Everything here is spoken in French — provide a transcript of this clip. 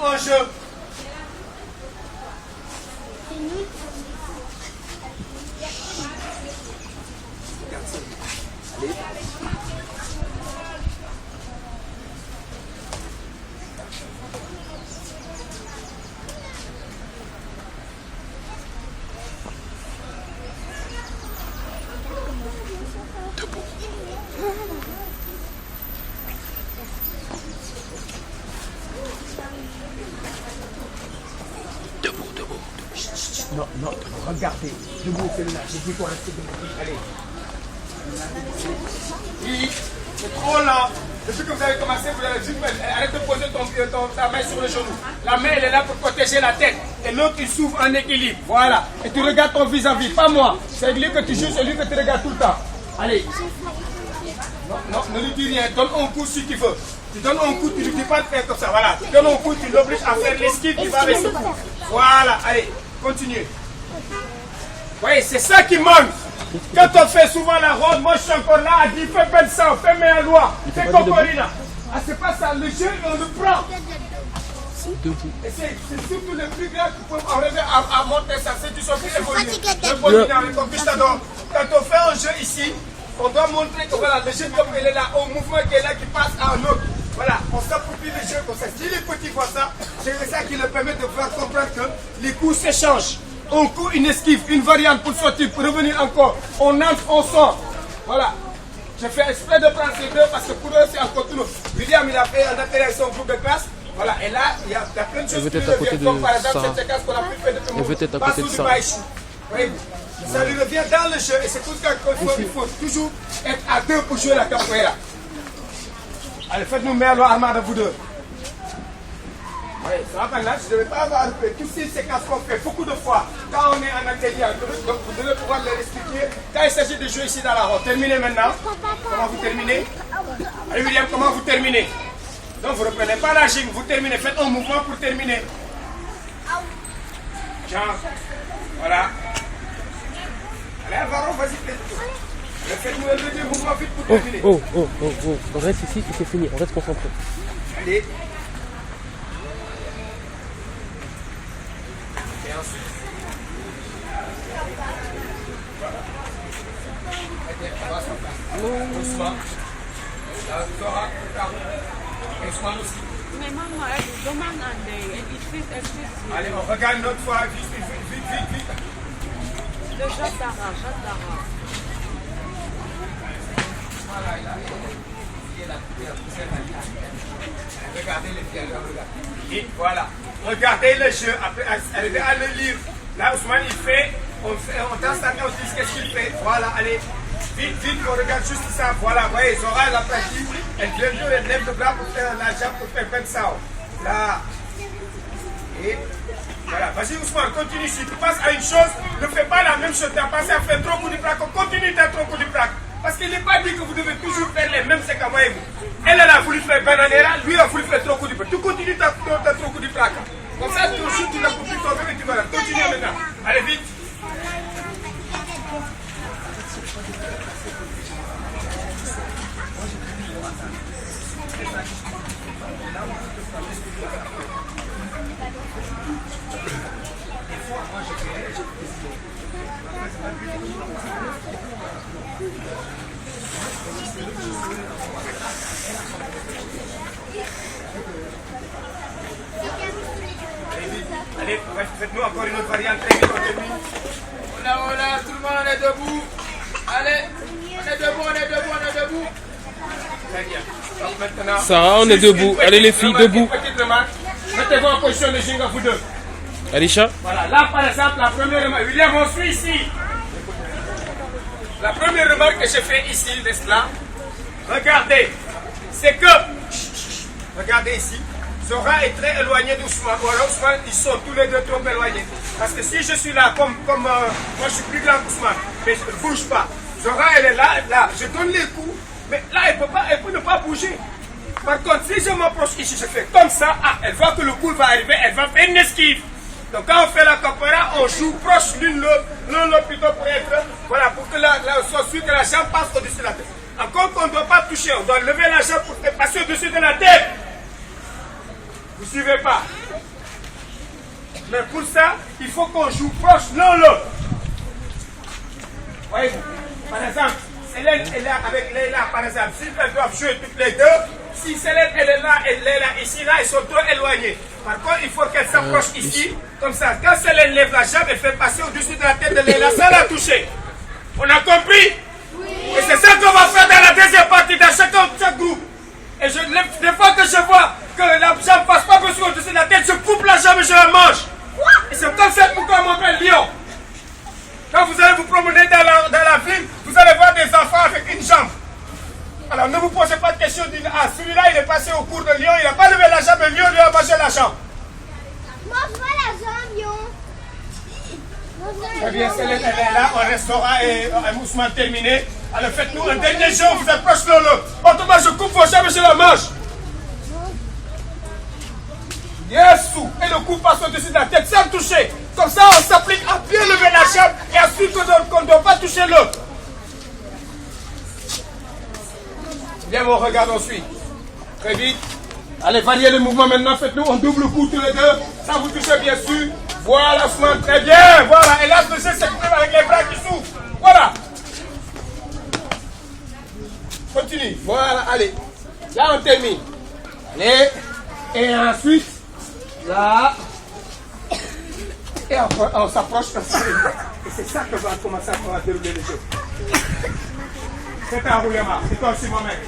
en jeu. Non, non, regardez. Debout, celle-là. J'ai dit qu'on reste debout. Allez. Oui, c'est trop lent. Depuis que vous avez commencé, vous allez juste arrête de poser ta main sur le genou. La main, elle est là pour protéger la tête. Et l'autre, il s'ouvre en équilibre. Voilà. Et tu regardes ton vis-à-vis, pas moi. C'est lui que tu joues, c'est lui que tu regardes tout le temps. Allez. Non, non, ne lui dis rien. Donne un coup si tu veux. Tu donnes un coup, tu ne lui dis pas de faire comme ça. Voilà. Tu donnes un coup, tu l'obliges à faire l'esquive, il va avec ce coup. Voilà. Allez, continuez. Oui, c'est ça qui manque. Quand on fait souvent la ronde, moi je suis encore là à dire fais ben ça, fais mes lois, fais Cocorina. Ah, c'est pas ça, le jeu on le prend. Et c'est surtout le plus grand qui peut arriver à monter ça, c'est du son qui évolue. Quand on fait un jeu ici, on doit montrer que voilà, le jeu comme il est là, au mouvement qui est là, qui passe à un autre. Voilà, on s'approprie le jeu comme ça. Si les petits voient ça, c'est ça qui leur permet de faire comprendre que les coups s'échangent. Un coup, une esquive, une variante pour sortir, pour revenir encore. On entre, on sort. Voilà. Je fais exprès de prendre ces deux parce que pour eux, c'est encore tout. William, il a fait un atelier avec son groupe de classe. Voilà. Et là, il y a plein de choses qui reviennent. Comme par exemple, cette séquence qu'on a pu faire de tout le monde. Pas sous du maïchou. Voyez-vous. Ça lui revient dans le jeu. Et c'est tout ce qu'il faut toujours être à deux pour jouer la capoeira. Allez, faites-nous Merlo Armada, vous deux. Oui, ça va pas là, je ne vais pas avoir toutes ces séquences qu'on fait beaucoup de fois quand on est en atelier. Donc vous devez pouvoir leur expliquer quand il s'agit de jouer ici dans la ronde. Terminez maintenant. Comment vous terminez? Allez William, comment vous terminez? Donc vous ne reprenez pas la gigue, vous terminez. Faites un mouvement pour terminer. Genre, voilà. Allez Alvaro, vas-y, faites-nous un deuxième mouvement vite pour terminer. Oh, on reste ici et c'est fini, on reste concentré. Allez. Et ensuite, doucement. Doucement aussi. Mais maman, elle demande à des. Allez, on regarde une autre fois. Vite. Le Jadara. Voilà, il a regardez les pieds, regardez. Et voilà. Regardez le jeu, après arrivez à le lire. Là, Ousmane, il fait, on danse la main, on dit qu'est-ce qu'il fait. Voilà, allez. Vite, on regarde juste ça. Voilà, vous voyez, Zora, elle a pratique. Elle lève le bras pour faire la jambe, pour faire ben ça. Là. Et voilà, vas-y Ousmane, continue. Si tu passes à une chose, ne fais pas la même chose. Tu as passé à faire trop coup de plaque, continue de faire trop coup de plaque. Parce qu'il n'est pas dit que vous devez toujours faire les mêmes séquences, voyez-vous. Elle a voulu faire bananera, lui a voulu faire trop coup de plaque. Tu continues ta trop coup de plaque. Comme ça, toujours tu n'as plus toi-même et tu vas là. Continue maintenant. Allez vite. Allez, faites-nous encore une autre variante. Très vite, on termine. Voilà, tout le monde on est debout. Allez, on est debout. Très bien. Donc maintenant, Sarah, on est debout. Allez les filles, debout. Petite remarque. Mettez-vous en position de Jinga, vous deux. Alisha. Voilà, là par exemple, la première remarque. William, on suit ici. La première remarque que j'ai fait ici, reste là. Regardez, c'est que, regardez ici, Zora est très éloigné d'Ousmane. Voilà, Ousmane, ils sont tous les deux trop éloignés. Parce que si je suis là, comme moi je suis plus grand qu'Ousmane, mais je ne bouge pas. Zora, elle est là, je donne les coups, mais là, elle peut ne pas bouger. Par contre, si je m'approche ici, je fais comme ça, elle voit que le coup va arriver, elle va faire une esquive. Donc quand on fait la capoeira, on joue proche l'un l'autre plutôt pour être, voilà, pour que que la jambe passe au-dessus de la tête. Encore qu'on ne doit pas toucher, on doit lever la jambe pour passer au-dessus de la tête. Vous suivez pas. Mais pour ça, il faut qu'on joue proche l'un l'autre. Voyez-vous? Par exemple, Célène est là avec Leila, par exemple. Si elles doivent jouer toutes les deux, si Célène elle est là et Leila ici, là, ils sont trop éloignés. Par contre, il faut qu'elle s'approche ici, comme ça. Quand Célène lève la jambe, elle fait passer au-dessus de la tête de Leila sans la toucher. On a compris? Oui. Et c'est ça qu'on va faire dans la deuxième partie, dans chaque groupe. Et des fois que je vois que la jambe passe pas au-dessus de la tête, je coupe la jambe et je la mange. Et c'est comme ça pourquoi on m'appelle Lion. Quand vous allez vous promener dans la ville, vous allez voir des enfants avec une jambe. Alors ne vous posez pas de question, ah celui-là il est passé au cours de Lion, il n'a pas levé la jambe et Lion lui a mangé la jambe. Mange-moi la jambe, Lion. Très bien, Célène, elle est là, on restera et un moussement terminé. Alors faites-nous un dernier jeu, vous êtes proche l'un l'autre. Autrement je coupe vos jambes et je la mange. Yes, et le coup passe au-dessus de la tête sans toucher. Comme ça, on s'applique à bien lever la jambe et ensuite qu'on ne doit pas toucher l'autre. Bien, on regarde ensuite. Très vite. Allez, variez le mouvement maintenant. Faites-nous un double coup tous les deux. Ça vous touchez bien sûr. Voilà, Ousmane, très bien. Voilà. Et là, le jeu s'exprime avec les bras qui s'ouvrent. Voilà. Continue. Voilà, allez. Là, on termine. Allez. Et ensuite. Là. Et on s'approche comme ça. Et c'est ça que va commencer à dérouler le jeu. C'est un roulement. C'est comme si mon mec.